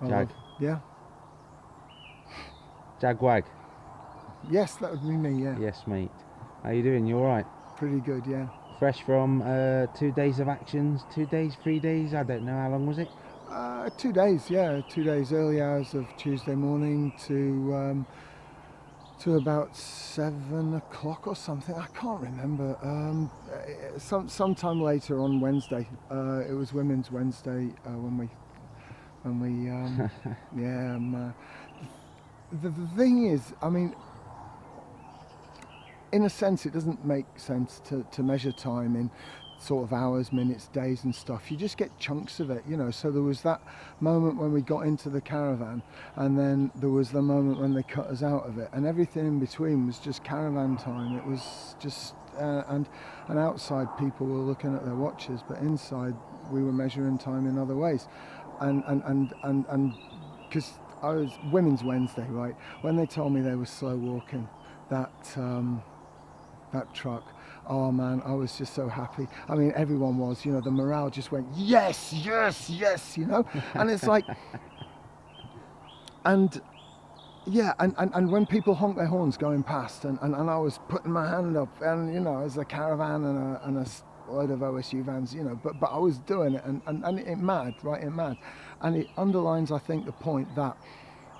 Jag. Yeah. Jagwag. Yes, that would be me, yeah. Yes, mate. How you doing? You alright? Pretty good, yeah. Fresh from 2 days of actions, 2 days, 3 days, I don't know, how long was it? 2 days, yeah. 2 days, early hours of Tuesday morning to about 7 o'clock or something. I can't remember. Sometime later on Wednesday. It was Women's Wednesday when we yeah. The thing is, I mean, in a sense, it doesn't make sense to measure time in sort of hours, minutes, days and stuff. You just get chunks of it, you know. So there was that moment when we got into the caravan, and then there was the moment when they cut us out of it, and everything in between was just caravan time. It was just and outside people were looking at their watches, but inside we were measuring time in other ways, and because I was Women's Wednesday, right? When they told me they were slow walking that truck, oh man, I was just so happy. I mean, everyone was, you know, the morale just went, yes, yes, yes, you know. And it's like, and yeah, and when people honk their horns going past, and I was putting my hand up, and you know, as a caravan and a load of OSU vans, you know, but I was doing it, and it mad, right? It mad, and it underlines, I think, the point that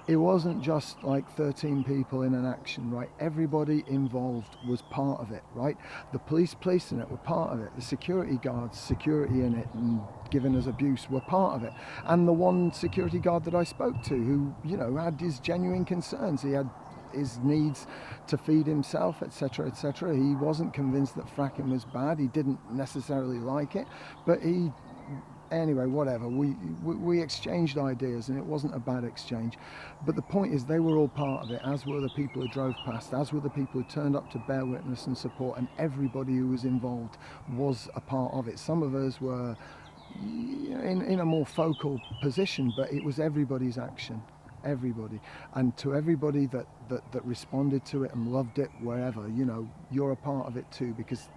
it wasn't just like 13 people in an action, right? Everybody involved was part of it, right? The police in it were part of it. The security guards, security in it and giving us abuse were part of it. And the one security guard that I spoke to, who, you know, had his genuine concerns. He had his needs to feed himself, etc., etc. He wasn't convinced that fracking was bad. He didn't necessarily like it, but anyway, whatever, we exchanged ideas, and it wasn't a bad exchange. But the point is, they were all part of it, as were the people who drove past, as were the people who turned up to bear witness and support, and everybody who was involved was a part of it. Some of us were in a more focal position, but it was everybody's action, everybody. And to everybody that responded to it and loved it wherever, you know, you're a part of it too, because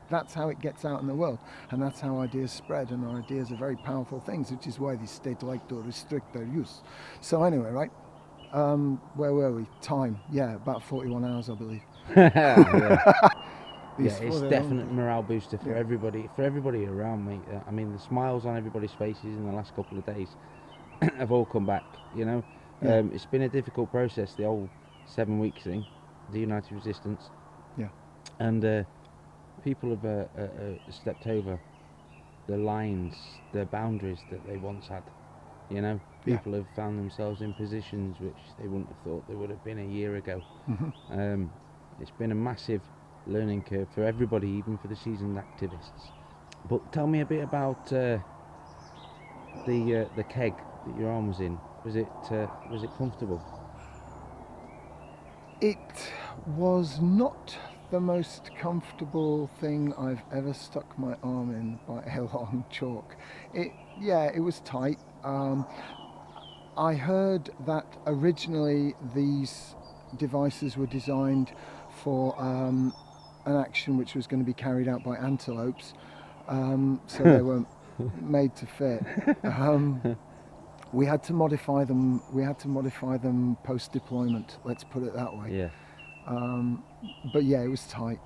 that's how it gets out in the world, and that's how ideas spread, and our ideas are very powerful things, which is why the state like to restrict their use. So anyway, right, where were we? Time, yeah, about 41 hours, I believe. Yeah, it's definite morale booster for everybody around me. I mean, the smiles on everybody's faces in the last couple of days have all come back, you know. It's been a difficult process, the whole 7 weeks thing, the United Resistance. Yeah. And people have stepped over the lines, the boundaries that they once had, you know. People have found themselves in positions which they wouldn't have thought they would have been a year ago. Mm-hmm. It's been a massive learning curve for everybody, even for the seasoned activists. But tell me a bit about the keg that your arm was in. Was it comfortable? It was not the most comfortable thing I've ever stuck my arm in by a long chalk. It was tight. I heard that originally these devices were designed for an action which was going to be carried out by antelopes, so they weren't made to fit. We had to modify them. Post-deployment. Let's put it that way. Yeah. But yeah, it was tight.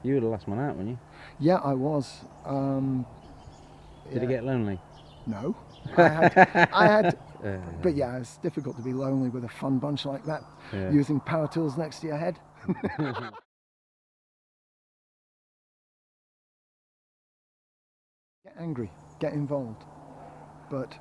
You were the last one out, weren't you? Yeah, I was. Did it get lonely? No. I had. But yeah, it's difficult to be lonely with a fun bunch like that, using power tools next to your head. Get angry, get involved, but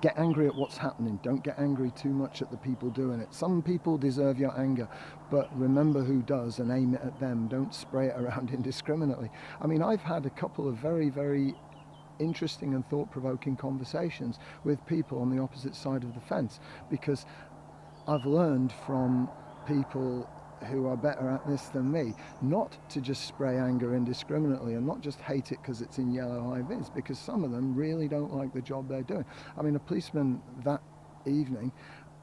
get angry at what's happening. Don't get angry too much at the people doing it. Some people deserve your anger, but remember who does and aim it at them. Don't spray it around indiscriminately. I mean, I've had a couple of very, very interesting and thought-provoking conversations with people on the opposite side of the fence, because I've learned from people who are better at this than me not to just spray anger indiscriminately and not just hate it because it's in yellow high vis, because some of them really don't like the job they're doing. I mean, a policeman that evening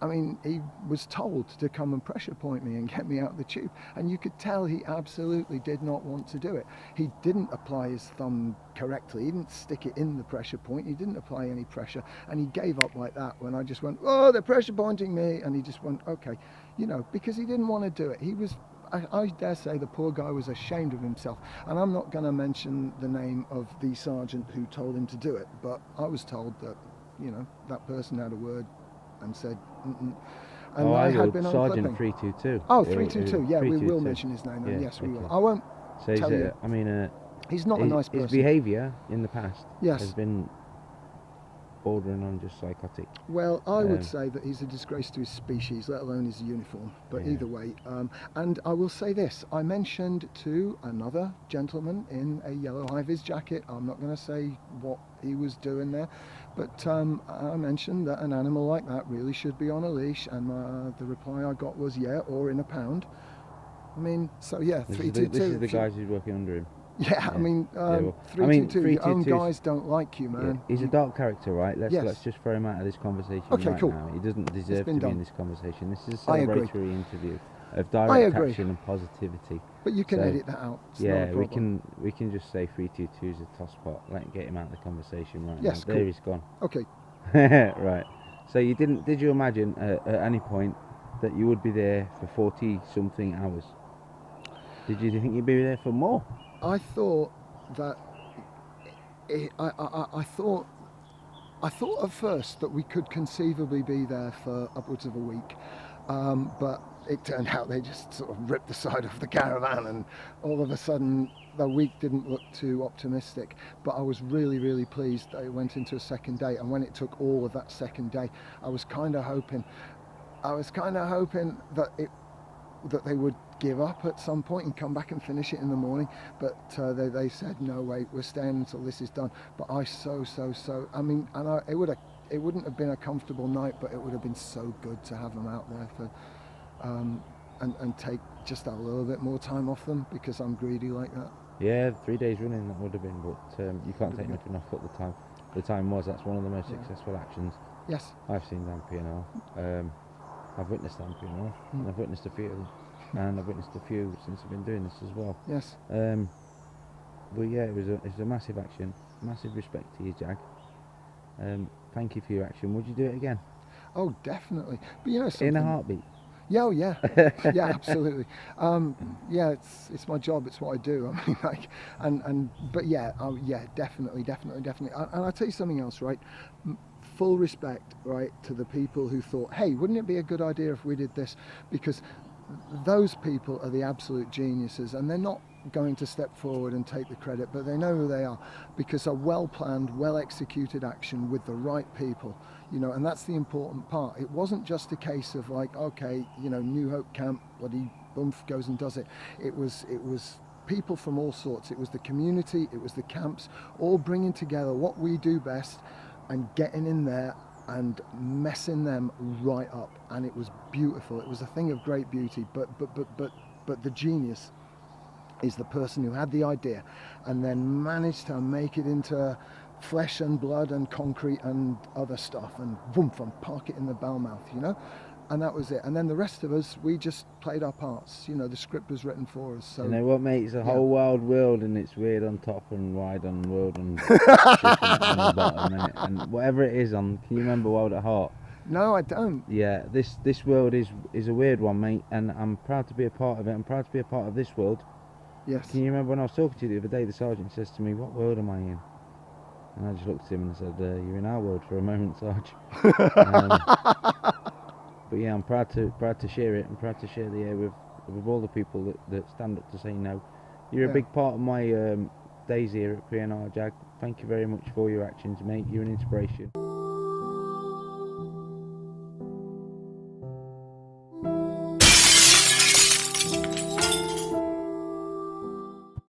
I mean, he was told to come and pressure point me and get me out of the tube. And you could tell he absolutely did not want to do it. He didn't apply his thumb correctly. He didn't stick it in the pressure point. He didn't apply any pressure. And he gave up like that when I just went, oh, they're pressure pointing me. And he just went, okay, you know, because he didn't want to do it. He was, I dare say the poor guy was ashamed of himself. And I'm not going to mention the name of the sergeant who told him to do it. But I was told that, you know, that person had a word and said, mm-mm. And oh, I had would. been on Sergeant clipping. 322. Oh, 322, yeah, we will 322. mention his name, Yeah, yes, we okay. will. I won't So tell you. I mean, He's not a nice person. His behaviour in the past Yes. has been bordering on just psychotic. Well, I would say that he's a disgrace to his species, let alone his uniform. But Yeah. either way, and I will say this, I mentioned to another gentleman in a yellow high-vis jacket, I'm not going to say what he was doing there, but I mentioned that an animal like that really should be on a leash, and the reply I got was, yeah, or in a pound. I mean, so yeah, 322. This is the guys who's working under him. Yeah, I mean, well, 322, your own 322 's guys don't like you, man. Yeah, he's a dark character, right? Yes. Let's just throw him out of this conversation Okay, right cool. now. He doesn't deserve to be done. in this conversation. This is a I agree. celebratory interview of I direct agree. action and positivity. But you can So, edit that out. It's not a Yeah, problem. we can just say 322 is a toss pot. Get him out of the conversation right Yes, now. cool. There he's gone. Okay. Right. So did you imagine at any point that you would be there for 40 something hours? Did you think you'd be there for more? I thought that I thought at first that we could conceivably be there for upwards of a week, but it turned out they just sort of ripped the side off the caravan, and all of a sudden the week didn't look too optimistic. But I was really pleased that it went into a second day, and when it took all of that second day, I was kind of hoping that they would give up at some point and come back and finish it in the morning, but they said no, wait, we're staying until this is done. But I I mean, and it wouldn't have been a comfortable night, but it would have been so good to have them out there for and take just a little bit more time off them, because I'm greedy like that. Yeah, 3 days running that would have been, but you can't take nothing off what the time was. That's one of the most successful actions Yes. I've seen grampian. I've witnessed grampian, and I've witnessed a few of them, and I've witnessed a few since I've been doing this as well. Yes. But yeah, it was a massive action. Massive respect to you, Jag. Thank you for your action. Would you do it again? Oh, definitely. But you know something? In a heartbeat. Yeah, oh, yeah, yeah, absolutely. Yeah, it's my job. It's what I do. I mean, but yeah, yeah, definitely. And I'll tell you something else, right? Full respect, right, to the people who thought, hey, wouldn't it be a good idea if we did this? Because those people are the absolute geniuses, and they're not going to step forward and take the credit, but they know who they are, because a well-planned, well-executed action with the right people, you know, and that's the important part. It wasn't just a case of like, okay, you know, New Hope Camp, bloody Bumf goes and does it. It was people from all sorts. It was the community, it was the camps, all bringing together what we do best and getting in there and messing them right up. And it was beautiful. It was a thing of great beauty, but the genius is the person who had the idea and then managed to make it into flesh and blood and concrete and other stuff, and boom, and park it in the bell mouth, you know. And that was it. And then the rest of us, we just played our parts. You know, the script was written for us. So you know what, mate? It's a whole wild world, and it's weird on top and wide on the world and different on the bottom, innit? And whatever it is on, can you remember Wild at Heart? No, I don't. Yeah, this world is a weird one, mate, and I'm proud to be a part of it. I'm proud to be a part of this world. Yes. Can you remember when I was talking to you the other day, the sergeant says to me, what world am I in? And I just looked at him and I said, you're in our world for a moment, Sarge. But yeah, I'm proud to share it. I'm proud to share the air with all the people that stand up to say no. You're a big part of my days here at PNR, Jag. Thank you very much for your actions, mate. You're an inspiration.